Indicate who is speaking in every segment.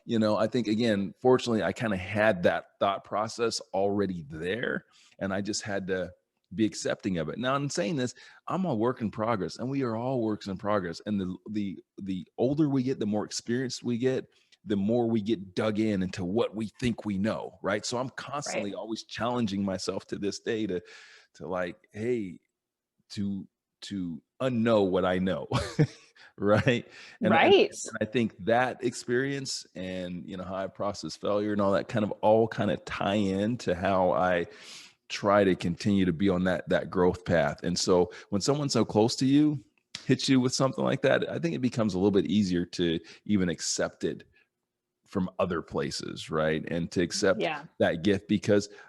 Speaker 1: I think, again, fortunately, I kind of had that thought process already there, and I just had to be accepting of it. Now, in saying this, I'm a work in progress, and we are all works in progress. And the older we get, the more experienced we get, the more we get dug into what we think we know, right? So I'm
Speaker 2: Right.
Speaker 1: constantly always challenging myself to this day to like, hey, to unknow what I know. Right. And
Speaker 2: Right.
Speaker 1: I think that experience and how I process failure and all that all tie into how I try to continue to be on that growth path. And so when someone so close to you hits you with something like that, I think it becomes a little bit easier to even accept it from other places, right? And to accept
Speaker 2: Yeah.
Speaker 1: that gift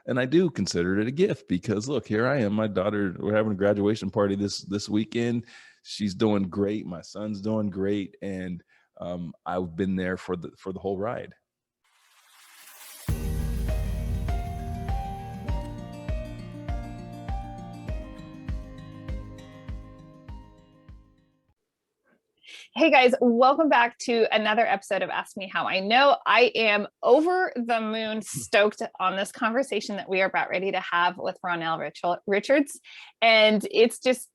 Speaker 1: and I do consider it a gift because look, here I am, my daughter, we're having a graduation party this weekend. She's doing great. My son's doing great. And I've been there for the whole ride.
Speaker 2: Hey guys, welcome back to another episode of Ask Me How I Know. I am over the moon stoked on this conversation that we are about ready to have with Ronnell Richards. And it's just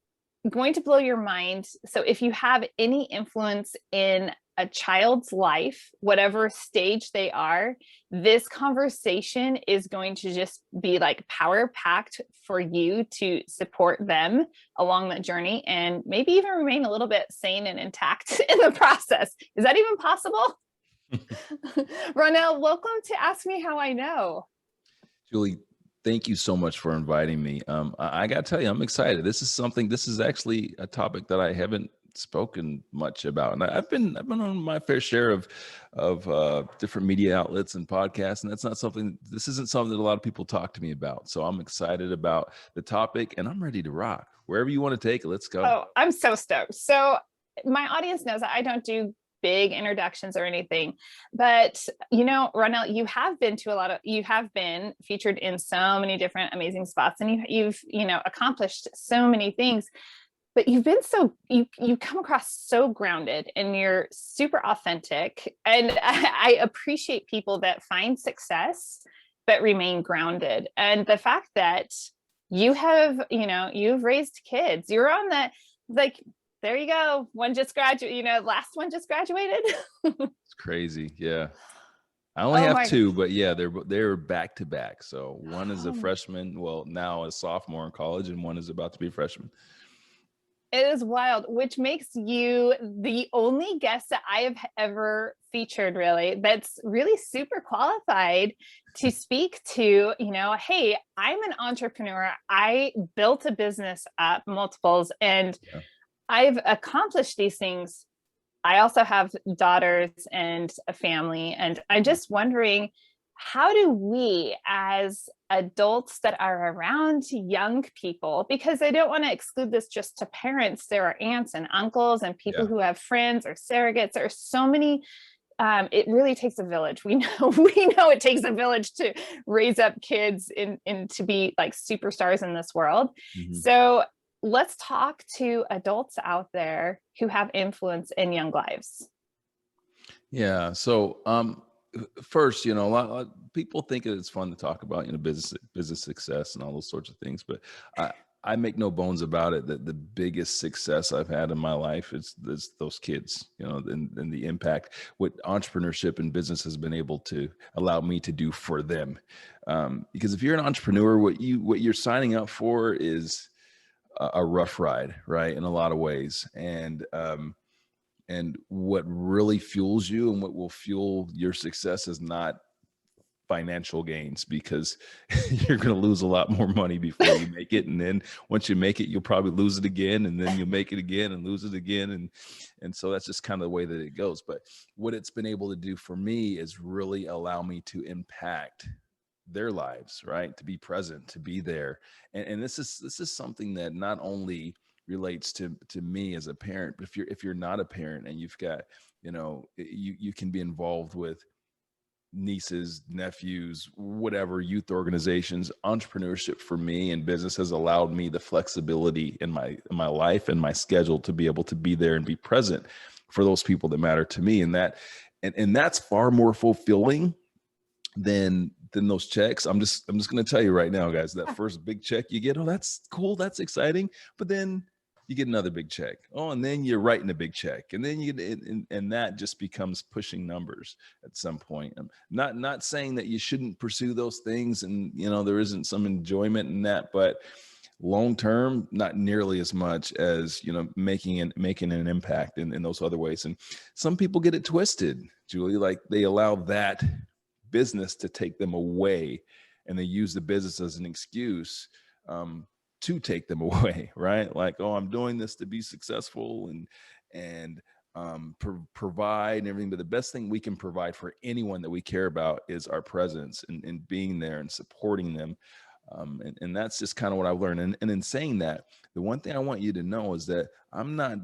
Speaker 2: going to blow your mind. So if you have any influence in a child's life, whatever stage they are, this conversation is going to just be like power packed for you to support them along that journey and maybe even remain a little bit sane and intact in the process. Is that even possible? Ronnell, welcome to Ask Me How I Know.
Speaker 1: Julie, thank you so much for inviting me. I got to tell you, I'm excited. This is actually a topic that I haven't spoken much about, and I've been on my fair share of different media outlets and podcasts, and this isn't something that a lot of people talk to me about. So I'm excited about the topic, and I'm ready to rock. Wherever you want to take it, let's go.
Speaker 2: Oh, I'm so stoked. So my audience knows that I don't do big introductions or anything, but Ronnell, you have been featured in so many different amazing spots, and you've accomplished so many things. But you've been you come across so grounded, and you're super authentic. And I appreciate people that find success but remain grounded. And the fact that you've raised kids, you're on there you go. One just graduated, last one just graduated.
Speaker 1: It's crazy. Yeah. I only have two, but yeah, they're back to back. So one is a freshman, well, now a sophomore in college, and one is about to be a freshman.
Speaker 2: It is wild, which makes you the only guest that I have ever featured, really, that's really super qualified to speak to, hey, I'm an entrepreneur. I built a business up, multiples, and I've accomplished these things. I also have daughters and a family, and I'm just wondering, how do we as adults that are around young people, because I don't want to exclude this just to parents, there are aunts and uncles and people who have friends or surrogates. There are so many, it really takes a village. We know it takes a village to raise up kids and to be like superstars in this world. Mm-hmm. So let's talk to adults out there who have influence in young lives.
Speaker 1: Yeah. So, first, a lot of people think it's fun to talk about, business success and all those sorts of things, but I make no bones about it that the biggest success I've had in my life is those kids, and the impact what entrepreneurship and business has been able to allow me to do for them. Because if you're an entrepreneur, what you're signing up for is a rough ride, right? In a lot of ways. And what really fuels you and what will fuel your success is not financial gains, because you're going to lose a lot more money before you make it. And then once you make it, you'll probably lose it again, and then you'll make it again and lose it again. And so that's just kind of the way that it goes. But what it's been able to do for me is really allow me to impact their lives, right? To be present, to be there. And this is something that not only relates to me as a parent, but if you're not a parent and you've got, you can be involved with nieces, nephews, whatever, youth organizations. Entrepreneurship for me and business has allowed me the flexibility in my life and my schedule to be able to be there and be present for those people that matter to me. And that and that's far more fulfilling than those checks. I'm just going to tell you right now, guys, that first big check you get, oh, that's cool, that's exciting. But then you get another big check. Oh, and then you're writing a big check, and then and that just becomes pushing numbers at some point. I'm not saying that you shouldn't pursue those things, and there isn't some enjoyment in that, but long term, not nearly as much as making an impact in those other ways. And some people get it twisted, Julie, like they allow that business to take them away, and they use the business as an excuse to take them away, right? Like, oh, I'm doing this to be successful and provide and everything. But the best thing we can provide for anyone that we care about is our presence and being there and supporting them. And that's just kind of what I've learned. And in saying that, the one thing I want you to know is that I'm not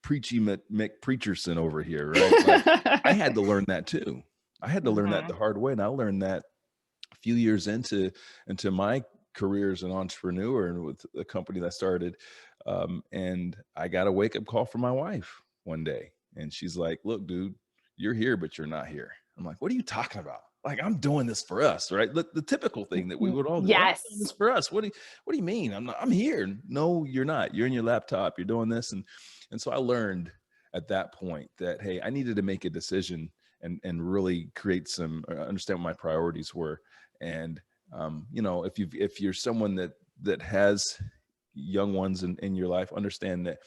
Speaker 1: preachy McPreacherson over here, right? Like, I had to learn that too. I had to learn that the hard way. And I learned that a few years into my career as an entrepreneur and with the company that I started. And I got a wake up call from my wife one day. And she's like, look, dude, you're here, but you're not here. I'm like, what are you talking about? Like, I'm doing this for us, right? The typical thing that we would all do.
Speaker 2: Yes.
Speaker 1: I'm doing this for us. What do you mean? I'm here. No, you're not. You're in your laptop. You're doing this. And so I learned at that point that, hey, I needed to make a decision and really create understand what my priorities were. And, if you're someone that has young ones in your life, understand that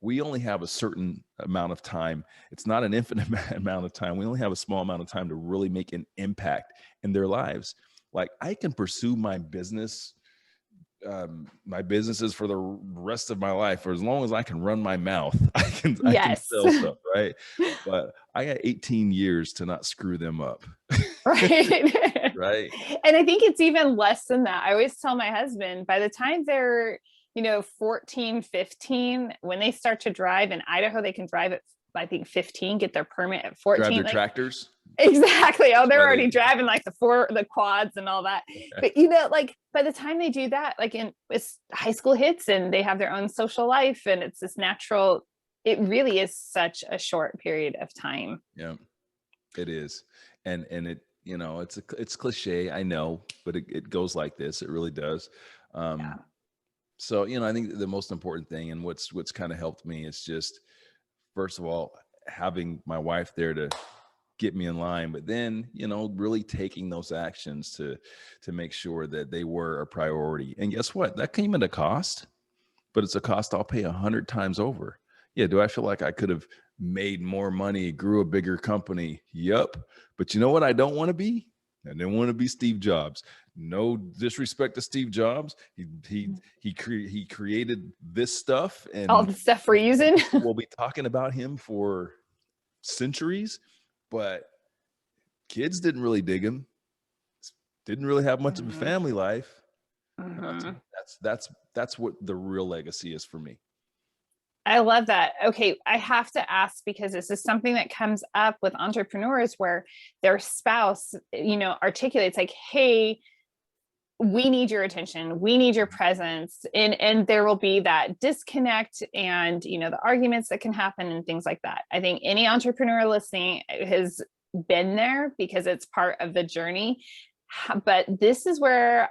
Speaker 1: we only have a certain amount of time. It's not an infinite amount of time. We only have a small amount of time to really make an impact in their lives. Like, I can pursue my businesses for the rest of my life, or as long as I can run my mouth, I can sell stuff, right? But I got 18 years to not screw them up.
Speaker 2: Right.
Speaker 1: Right.
Speaker 2: And I think it's even less than that. I always tell my husband, by the time they're 14, 15, when they start to drive in Idaho, they can drive at, I think, 15, get their permit at 14.
Speaker 1: Drive their tractors.
Speaker 2: Exactly. Oh, they're already driving like the quads and all that. But like, by the time they do that, like it's high school hits and they have their own social life, and it's this natural, it really is such a short period of time.
Speaker 1: Yeah, it is. And it, it's cliche, I know, but it goes like this. It really does. So, I think the most important thing, and what's kind of helped me, is just, first of all, having my wife there to get me in line, but then, really taking those actions to make sure that they were a priority. And guess what? That came at a cost, but it's a cost I'll pay 100 times over. Yeah. Do I feel like I could have made more money, grew a bigger company? Yep. But you know what I don't want to be? I didn't want to be Steve Jobs. No disrespect to Steve Jobs. He created this stuff, and
Speaker 2: all the stuff we're using.
Speaker 1: We'll be talking about him for centuries, but kids didn't really dig him. Didn't really have much of a family life. That's what the real legacy is for me.
Speaker 2: I love that. Okay, I have to ask, because this is something that comes up with entrepreneurs where their spouse, articulates like, hey, we need your attention, we need your presence. And there will be that disconnect and, the arguments that can happen and things like that. I think any entrepreneur listening has been there, because it's part of the journey. But this is where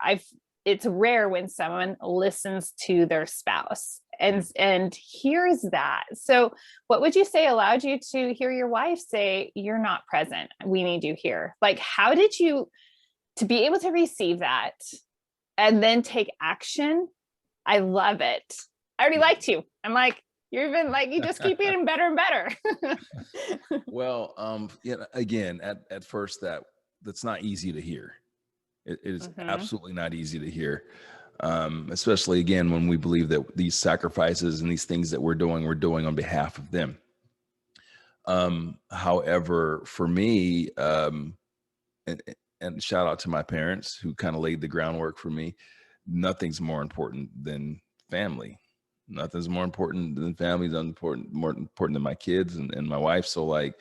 Speaker 2: it's rare when someone listens to their spouse and hears that. So what would you say allowed you to hear your wife say, you're not present, we need you here? Like, how did you, to be able to receive that and then take action? I love it. I already liked you. I'm like, you're even like, you just keep getting better and better.
Speaker 1: Well, again, at first that's not easy to hear. It is absolutely not easy to hear. Especially again, when we believe that these sacrifices and these things that we're doing on behalf of them. However, for me, and shout out to my parents who kind of laid the groundwork for me, nothing's more important than family. Nothing's more important than family. More important than my kids and my wife. So like,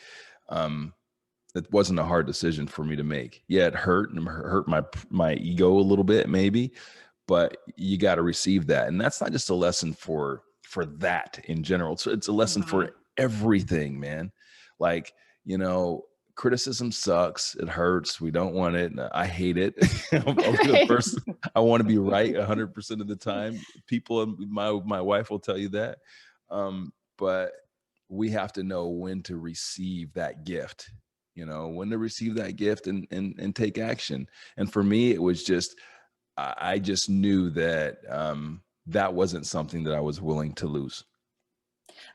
Speaker 1: it wasn't a hard decision for me to make. Yeah, it hurt my ego a little bit, maybe, but you got to receive that. And that's not just a lesson for that in general. So it's a lesson for everything, man. Like, criticism sucks. It hurts. We don't want it. I hate it. I'll be the first. I want to be right 100% of the time. People, my wife will tell you that. But we have to know when to receive that gift, when to receive that gift and take action. And for me, it was just, I just knew that that wasn't something that I was willing to lose.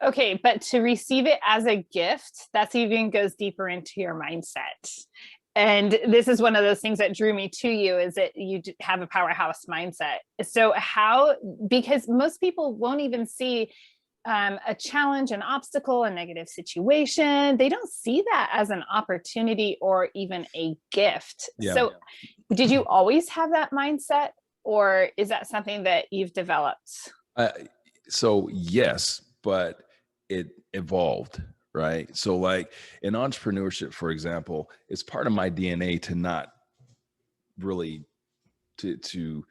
Speaker 2: Okay, but to receive it as a gift, that's even goes deeper into your mindset. And this is one of those things that drew me to you, is that you have a powerhouse mindset. So because most people won't even see a challenge, an obstacle, a negative situation. They don't see that as an opportunity or even a gift. Yeah. So did you always have that mindset, or is that something that you've developed?
Speaker 1: So yes, but it evolved, right? So like in entrepreneurship, for example, it's part of my DNA to not really to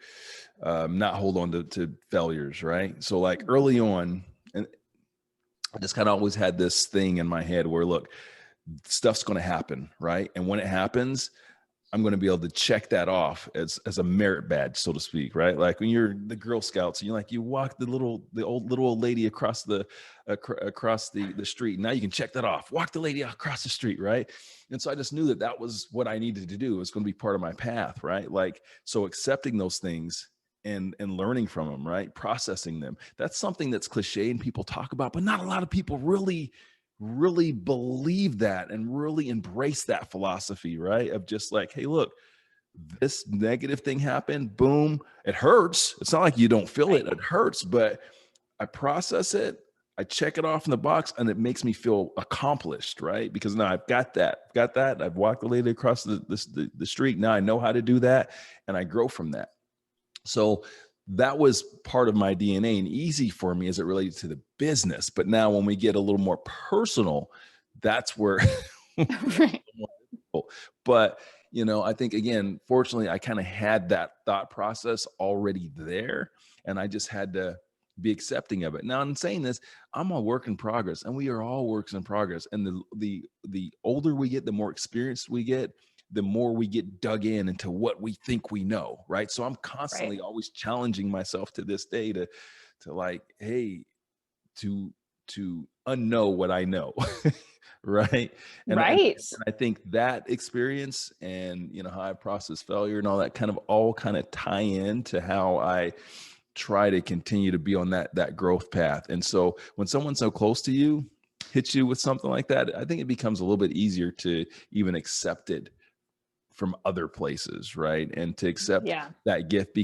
Speaker 1: not hold on to failures, right? So like early on, and I just kind of always had this thing in my head where, look, stuff's going to happen, right? And when it happens, I'm going to be able to check that off as a merit badge, so to speak, right? Like when you're the Girl Scouts, you walk the old lady across the street. Now you can check that off. Walk the lady across the street, right? And so I just knew that was what I needed to do. It was going to be part of my path, right? Like, so accepting those things and learning from them, right? Processing them. That's something that's cliche and people talk about, but not a lot of people really believe that and really embrace that philosophy, right? Of just like, hey, look, this negative thing happened, boom, it hurts. It's not like you don't feel it. It hurts, but I process it, I check it off in the box, and it makes me feel accomplished, right? Because now I've got that. I've walked the lady across the street. Now I know how to do that, and I grow from that. So that was part of my DNA and easy for me as it related to the business. But now when we get a little more personal, that's where, right. But, I think, again, fortunately, I kind of had that thought process already there, and I just had to be accepting of it. Now, in saying this, I'm a work in progress, and we are all works in progress. And the older we get, the more experienced we get, the more we get dug into what we think we know, right? So I'm constantly always challenging myself to this day to like, hey, to unknow what I know, right? And I think that experience and how I process failure and all that kind of tie into how I try to continue to be on that growth path. And so when someone so close to you hits you with something like that, I think it becomes a little bit easier to even accept it from other places, right? And to accept that gift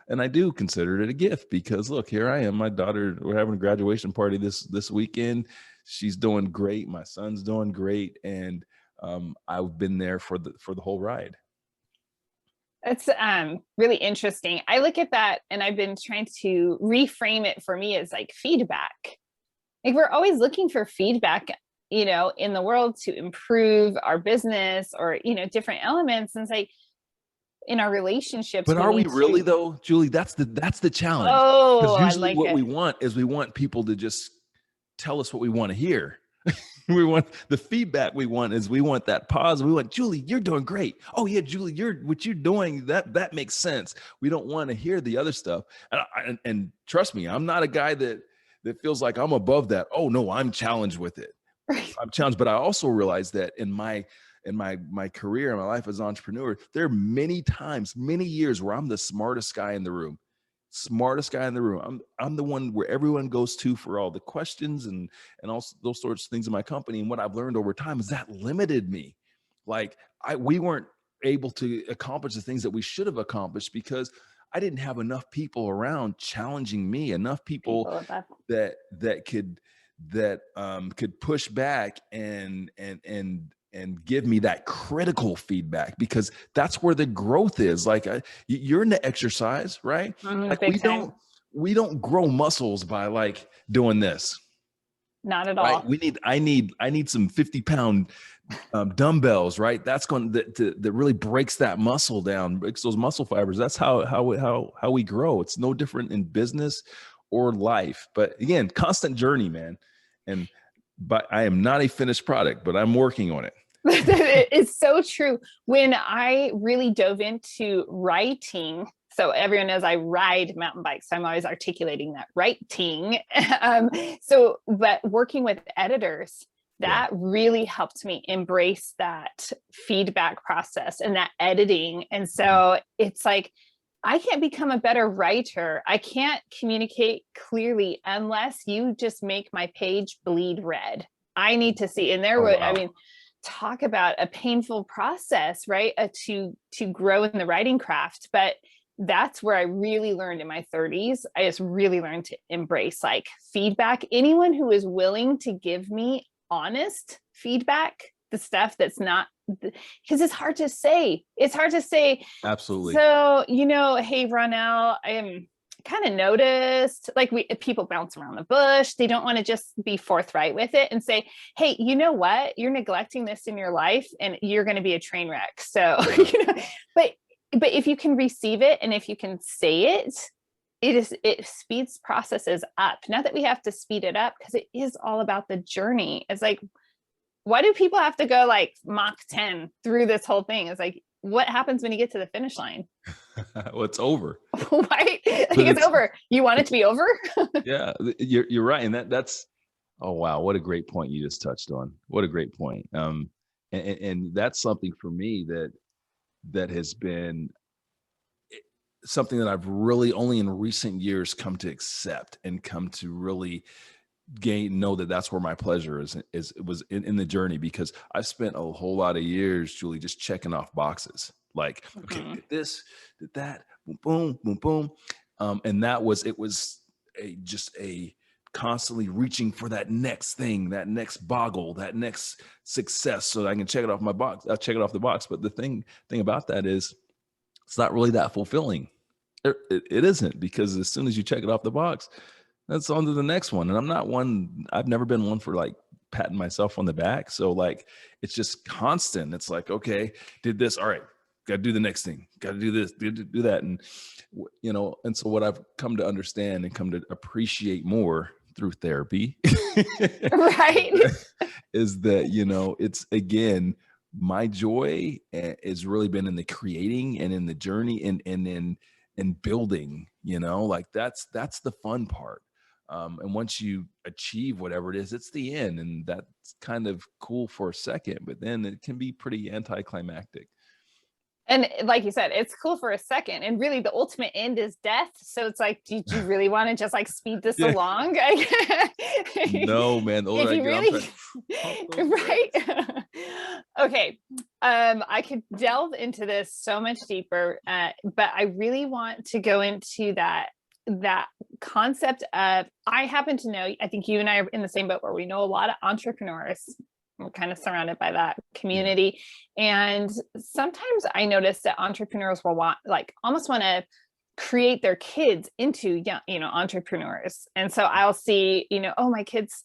Speaker 1: and I do consider it a gift because look, here I am, my daughter, we're having a graduation party this weekend. She's doing great. My son's doing great. And I've been there for the whole ride.
Speaker 2: It's really interesting. I look at that and I've been trying to reframe it for me as like feedback. Like we're always looking for feedback in the world to improve our business or, different elements. And it's like in our relationships.
Speaker 1: But are we really though, Julie? That's the challenge.
Speaker 2: Oh,
Speaker 1: because usually what we want is we want people to just tell us what we want to hear. We want the feedback. We want that pause. We want, Julie, you're doing great. Oh yeah, Julie, what you're doing, that makes sense. We don't want to hear the other stuff. And trust me, I'm not a guy that feels like I'm above that. Oh no, I'm challenged with it. I'm challenged, but I also realize that in my career, in my life as an entrepreneur, there are many times, many years where I'm the smartest guy in the room. I'm the one where everyone goes to for all the questions and also those sorts of things in my company. And what I've learned over time is that limited me. Like we weren't able to accomplish the things that we should have accomplished because I didn't have enough people around challenging me, enough people that could push back and give me that critical feedback, because that's where the growth is. Like you're in the exercise, right? Like we don't grow muscles by like doing this.
Speaker 2: Not at all.
Speaker 1: Right? I need some 50-pound dumbbells, right? That's going that really breaks that muscle down, breaks those muscle fibers. That's how we grow. It's no different in business or life. But again, constant journey, man. But I am not a finished product, but I'm working on it.
Speaker 2: It's so true. When I really dove into writing, so everyone knows I ride mountain bikes, so I'm always articulating that writing. But working with editors, that really helped me embrace that feedback process and that editing. And so it's like, I can't become a better writer. I can't communicate clearly unless you just make my page bleed red. I need to see. And there were, I mean, talk about a painful process, right? To grow in the writing craft. But that's where I really learned in my 30s. I just really learned to embrace like feedback. Anyone who is willing to give me honest feedback, the stuff that's not, because it's hard to say. It's hard to say.
Speaker 1: Absolutely.
Speaker 2: So, hey, Ronnell, I am kind of noticed like people bounce around the bush. They don't want to just be forthright with it and say, hey, you know what? You're neglecting this in your life and you're going to be a train wreck. So, but if you can receive it and if you can say it, it speeds processes up. Not that we have to speed it up because it is all about the journey. It's like, why do people have to go like Mach 10 through this whole thing? It's like, what happens when you get to the finish line?
Speaker 1: Well, it's over.
Speaker 2: Right? It's over. You want it to be over?
Speaker 1: Yeah, you're right. And that's, oh, wow. What a great point you just touched on. What a great point. And that's something for me that has been something that I've really only in recent years come to accept and come to really know that that's where my pleasure was in the journey, because I've spent a whole lot of years, Julie, just checking off boxes. Like, okay, did this, did that, boom, boom, boom, boom. And it was just a constantly reaching for that next thing, that next boggle, that next success, so that I can check it off my box. I'll check it off the box. But the thing about that is it's not really that fulfilling. It isn't, because as soon as you check it off the box, that's on to the next one. And I've never been one for like patting myself on the back. So like, it's just constant. It's like, okay, did this. All right. Got to do the next thing. Got to do this, do that. And, and so what I've come to understand and come to appreciate more through therapy,
Speaker 2: right,
Speaker 1: is that, it's, again, my joy has really been in the creating and in the journey and in building, like that's the fun part. And once you achieve whatever it is, it's the end. And that's kind of cool for a second, but then it can be pretty anticlimactic.
Speaker 2: And like you said, it's cool for a second. And really the ultimate end is death. So it's like, did you really want to just like speed this along?
Speaker 1: No, man. The older I get, I'm
Speaker 2: right. Okay. I could delve into this so much deeper, but I really want to go into that concept of, I happen to know, I think you and I are in the same boat where we know a lot of entrepreneurs. We're kind of surrounded by that community. And sometimes I notice that entrepreneurs will almost want to create their kids into entrepreneurs. And so I'll see, oh, my kids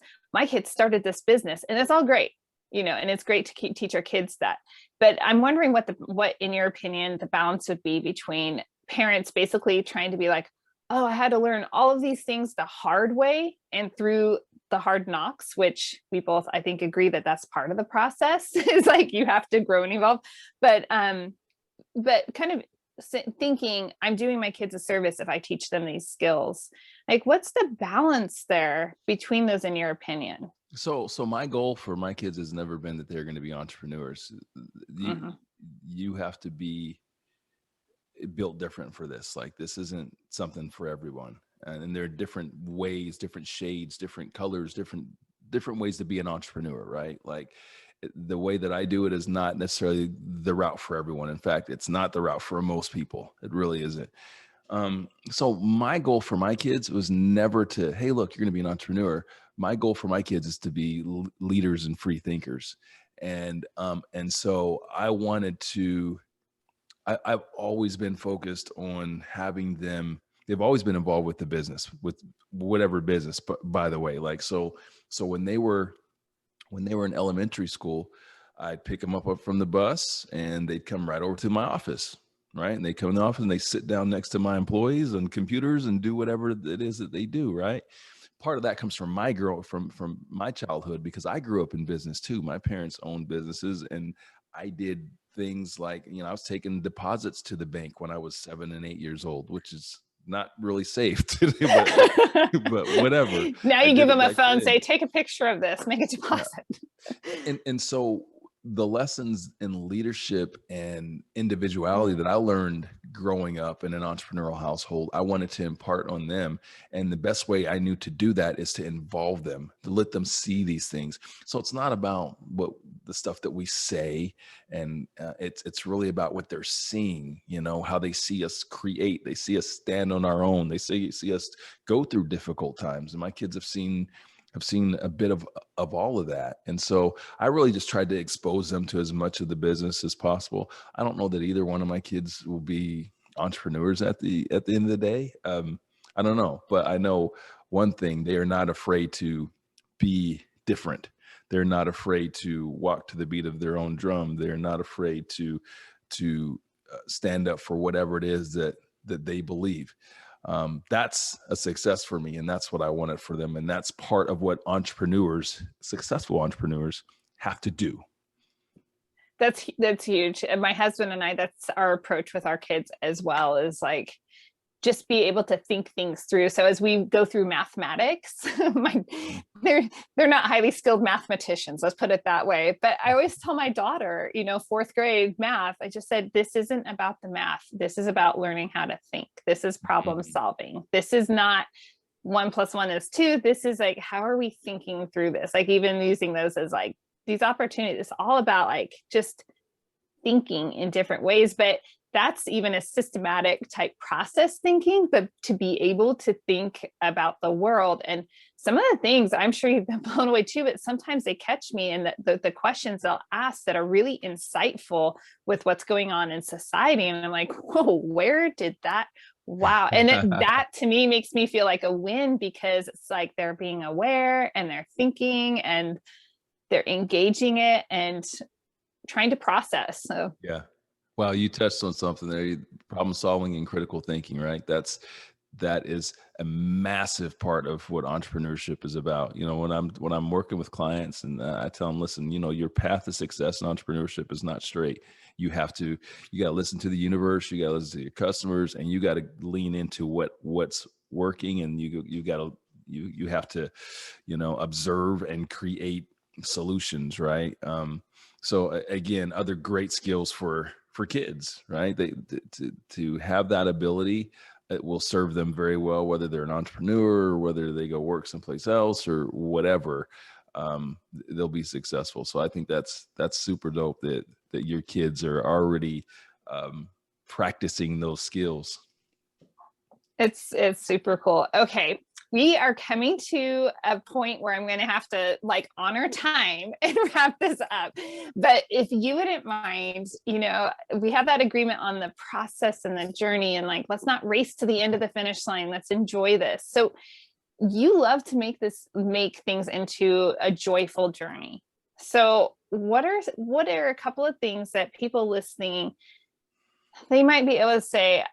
Speaker 2: started this business, and it's all great, and it's great to teach our kids that. But I'm wondering what in your opinion, the balance would be between parents basically trying to be like, oh, I had to learn all of these things the hard way and through the hard knocks, which we both, I think, agree that that's part of the process. Is like, you have to grow and evolve, but kind of thinking I'm doing my kids a service if I teach them these skills. Like, what's the balance there between those, in your opinion?
Speaker 1: So my goal for my kids has never been that they're going to be entrepreneurs. You have to be built different for this. Like, this isn't something for everyone. And there are different ways, different shades, different colors, different ways to be an entrepreneur, right? Like, the way that I do it is not necessarily the route for everyone. In fact, it's not the route for most people. It really isn't. So my goal for my kids was never to, hey, look, you're going to be an entrepreneur. My goal for my kids is to be leaders and free thinkers. And so I wanted to, I've always been focused on having them. They've always been involved with the business, with whatever business, but by the way, like, so when they were in elementary school, I'd pick them up from the bus and they'd come right over to my office, right? And they come in the office and they sit down next to my employees on computers and do whatever it is that they do, right? part of that comes from from my childhood, because I grew up in business too. My parents owned businesses, and I did things like, I was taking deposits to the bank when I was 7 and 8 years old, which is not really safe today, but whatever.
Speaker 2: Now
Speaker 1: I
Speaker 2: you
Speaker 1: did
Speaker 2: give
Speaker 1: it
Speaker 2: them a
Speaker 1: back
Speaker 2: phone,
Speaker 1: then.
Speaker 2: say, take a picture of this, make a
Speaker 1: Yeah.
Speaker 2: deposit.
Speaker 1: And so the lessons in leadership and individuality that I learned growing up in an entrepreneurial household, I wanted to impart on them. And the best way I knew to do that is to involve them, to let them see these things. So it's not about what the stuff that we say, and it's really about what they're seeing, how they see us create, they see us stand on our own, they see us go through difficult times. And my kids have seen a bit of all of that. And so I really just tried to expose them to as much of the business as possible. I don't know that either one of my kids will be entrepreneurs at the end of the day. I don't know, but I know one thing: they are not afraid to be different. They're not afraid to walk to the beat of their own drum. They're not afraid to stand up for whatever it is that they believe. That's a success for me, and that's what I wanted for them. And that's part of what successful entrepreneurs have to do.
Speaker 2: That's huge. And my husband and I, that's our approach with our kids as well, is like, just be able to think things through. So as we go through mathematics, they're not highly skilled mathematicians, let's put it that way. But I always tell my daughter, fourth grade math, I just said, this isn't about the math. This is about learning how to think. This is problem solving. This is not 1 + 1 is 2. This is like, how are we thinking through this? Like, even using those as like these opportunities, it's all about like just thinking in different ways. But that's even a systematic type process thinking, but to be able to think about the world. And some of the things, I'm sure you've been blown away too, but sometimes they catch me, and the questions they'll ask that are really insightful with what's going on in society. And I'm like, whoa, where did that? Wow. And that to me makes me feel like a win, because it's like they're being aware and they're thinking and they're engaging it and trying to process. So
Speaker 1: Yeah. Well, you touched on something there: problem solving and critical thinking, right? That is a massive part of what entrepreneurship is about. When I'm working with clients, and I tell them, listen, your path to success in entrepreneurship is not straight. You got to listen to the universe, you got to listen to your customers, and you got to lean into what's working, and you have to, observe and create solutions, right? So again, other great skills for kids, right? To have that ability, it will serve them very well, whether they're an entrepreneur or whether they go work someplace else or whatever. They'll be successful. So I think that's super dope that your kids are already practicing those skills.
Speaker 2: It's super cool. Okay. We are coming to a point where I'm going to have to like honor time and wrap this up. But if you wouldn't mind, we have that agreement on the process and the journey, and like, let's not race to the end of the finish line. Let's enjoy this. So you love to make things into a joyful journey. So what are a couple of things that people listening, they might be able to say,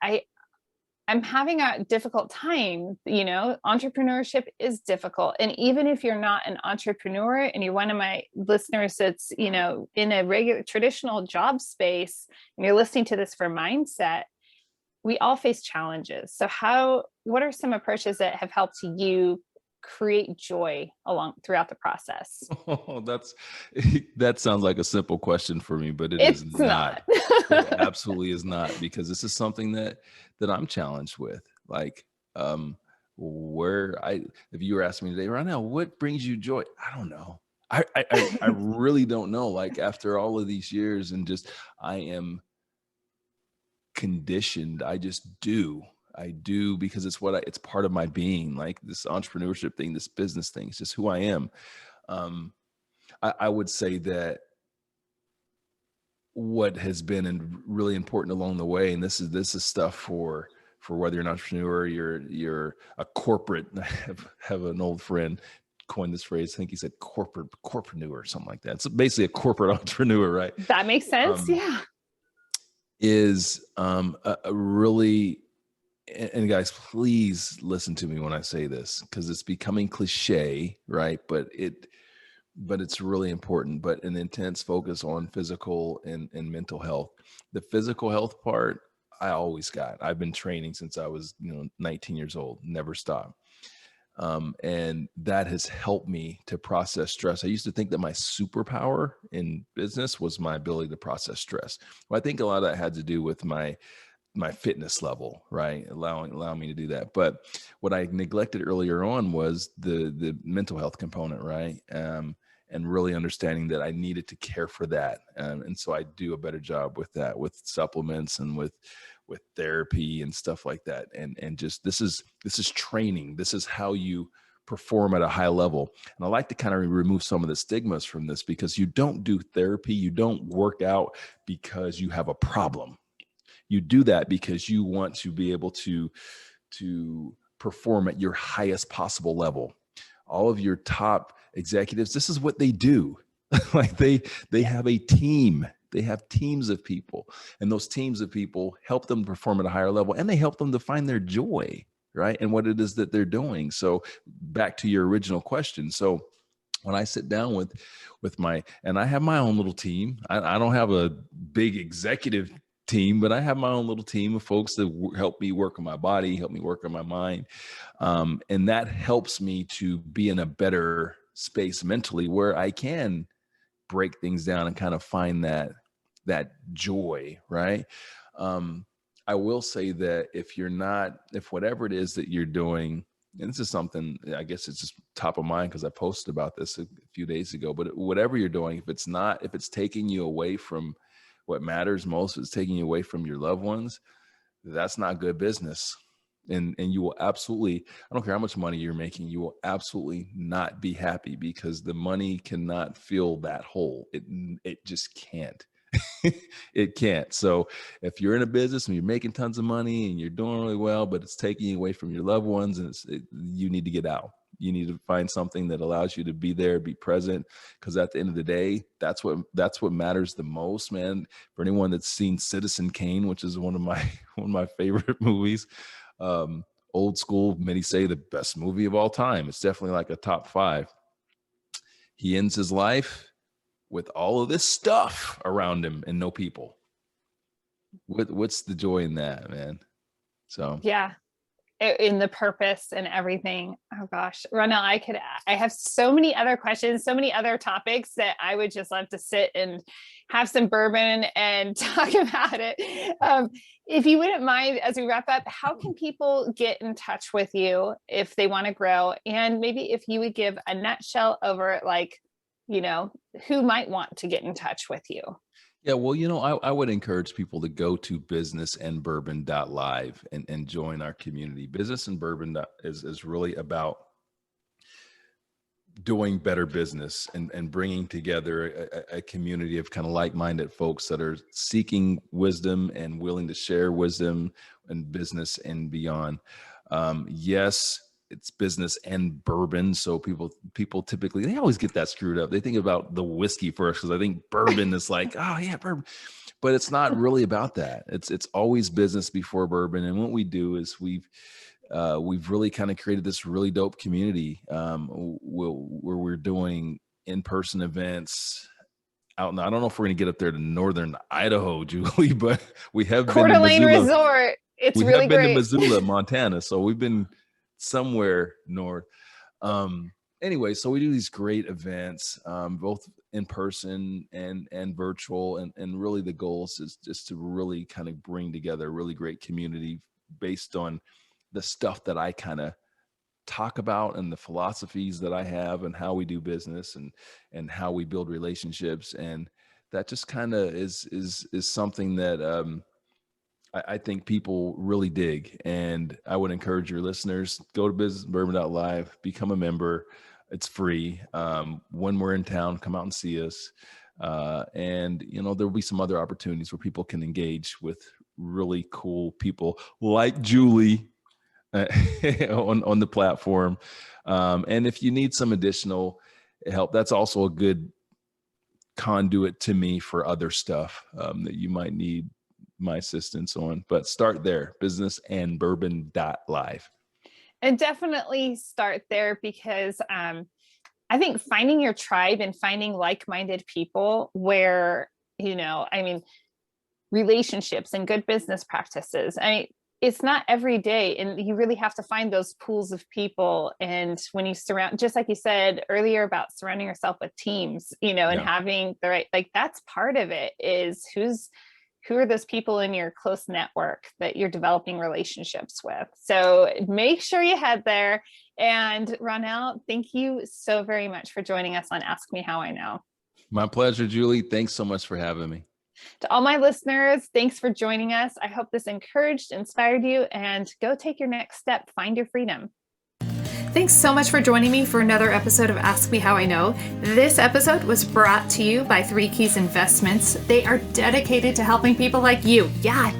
Speaker 2: I'm having a difficult time. Entrepreneurship is difficult. And even if you're not an entrepreneur and you're one of my listeners that's, in a regular traditional job space, and you're listening to this for mindset, we all face challenges. So what are some approaches that have helped you create joy throughout the process?
Speaker 1: Oh, that sounds like a simple question for me, but
Speaker 2: It's
Speaker 1: is not. It absolutely is not, because this is something that I'm challenged with. Like, if you were asking me today, Ronnell, what brings you joy? I don't know. I really don't know. Like, after all of these years, and just, I am conditioned. I just do. I do, because it's it's part of my being. Like, this entrepreneurship thing, this business thing, it's just who I am. I would say that what has been really important along the way, and this is stuff for whether you're an entrepreneur, you're a corporate. I have an old friend coined this phrase. I think he said corporatepreneur or something like that. It's basically a corporate entrepreneur, right?
Speaker 2: That makes sense. Yeah.
Speaker 1: Is a really and guys, please listen to me when I say this, because it's becoming cliche, right? But it's really important. But an intense focus on physical and mental health. The physical health part, I always got. I've been training since I was 19 years old, never stopped. And that has helped me to process stress. I used to think that my superpower in business was my ability to process stress. Well, I think a lot of that had to do with my fitness level, right? Allowing me to do that. But what I neglected earlier on was the mental health component, right? And really understanding that I needed to care for that. And so I do a better job with that, with supplements and with therapy and stuff like that. And just, this is training. This is how you perform at a high level. And I like to kind of remove some of the stigmas from this, because you don't do therapy, you don't work out because you have a problem. You do that because you want to be able to perform at your highest possible level. All of your top executives, this is what they do. Like they have a team. They have teams of people, and those teams of people help them perform at a higher level, and they help them to find their joy, right? And what it is that they're doing. So back to your original question. So when I sit down with and I have my own little team, I don't have a big executive team, but I have my own little team of folks that help me work on my body, help me work on my mind. And that helps me to be in a better space mentally, where I can break things down and kind of find that joy, right? I will say that if whatever it is that you're doing, and this is something, I guess it's just top of mind because I posted about this a few days ago, but whatever you're doing, if it's taking you away from what matters most, if it's taking you away from your loved ones, that's not good business. And you will absolutely, I don't care how much money you're making, you will absolutely not be happy, because the money cannot fill that hole. It just can't. It can't. So if you're in a business and you're making tons of money and you're doing really well, but it's taking you away from your loved ones, and you need to get out. You need to find something that allows you to be there, be present, because at the end of the day, that's what matters the most, man. For anyone that's seen Citizen Kane, which is one of my favorite movies, old school, many say the best movie of all time. It's definitely like a top 5. He ends his life with all of this stuff around him and no people. What's the joy in that, man? So
Speaker 2: Yeah. In the purpose and everything. Oh gosh, Ronnell, I have so many other questions, so many other topics that I would just love to sit and have some bourbon and talk about it. If you wouldn't mind, as we wrap up, how can people get in touch with you if they want to grow? And maybe if you would give a nutshell over, like, who might want to get in touch with you?
Speaker 1: yeah, well, I would encourage people to go to businessandburbon.live and join our community. Business and Burbon is really about doing better business and bringing together a community of kind of like-minded folks that are seeking wisdom and willing to share wisdom and business and beyond. Yes, it's business and bourbon. So people typically, they always get that screwed up. They think about the whiskey first, because I think bourbon is like, oh yeah, bourbon. But it's not really about that. It's always business before bourbon. And what we do is we've really kind of created this really dope community where we're doing in-person events out. Now, I don't know if we're going to get up there to northern Idaho, Julie, but we have
Speaker 2: Coeur
Speaker 1: been to
Speaker 2: d'Alene
Speaker 1: Missoula.
Speaker 2: Resort. It's
Speaker 1: we
Speaker 2: really
Speaker 1: have been
Speaker 2: great.
Speaker 1: to Missoula, Montana. So we've been somewhere north. Anyway, so we do these great events, both in person and virtual. And really the goal is just to really kind of bring together a really great community based on the stuff that I kind of talk about and the philosophies that I have and how we do business and how we build relationships. And that just kind of is something that, I think people really dig. And I would encourage your listeners, go to businessburbon.live, become a member. It's free. When we're in town, come out and see us. And there'll be some other opportunities where people can engage with really cool people like Julie on the platform. And if you need some additional help, that's also a good conduit to me for other stuff that you might need my assistance on, but start there, businessandburbon.live.
Speaker 2: And definitely start there, because I think finding your tribe and finding like-minded people where, relationships and good business practices. It's not every day, and you really have to find those pools of people. And when you surround, just like you said earlier about surrounding yourself with teams, and having the right, like, that's part of it, is who are those people in your close network that you're developing relationships with. So make sure you head there. And Ronnell, thank you so very much for joining us on Ask Me How I Know.
Speaker 1: My pleasure, Julie. Thanks so much for having me.
Speaker 2: To all my listeners, thanks for joining us. I hope this encouraged, inspired you, and go take your next step. Find your freedom. Thanks so much for joining me for another episode of Ask Me How I Know. This episode was brought to you by 3 Keys Investments. They are dedicated to helping people like you,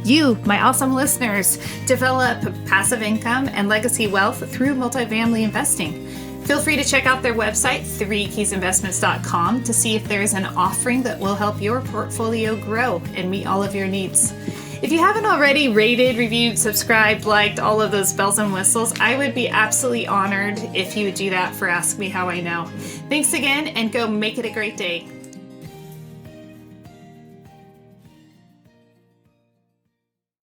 Speaker 2: you, my awesome listeners, develop passive income and legacy wealth through multifamily investing. Feel free to check out their website, 3keysinvestments.com, to see if there is an offering that will help your portfolio grow and meet all of your needs. If you haven't already rated, reviewed, subscribed, liked, all of those bells and whistles, I would be absolutely honored if you would do that for Ask Me How I Know. Thanks again, and go make it a great day.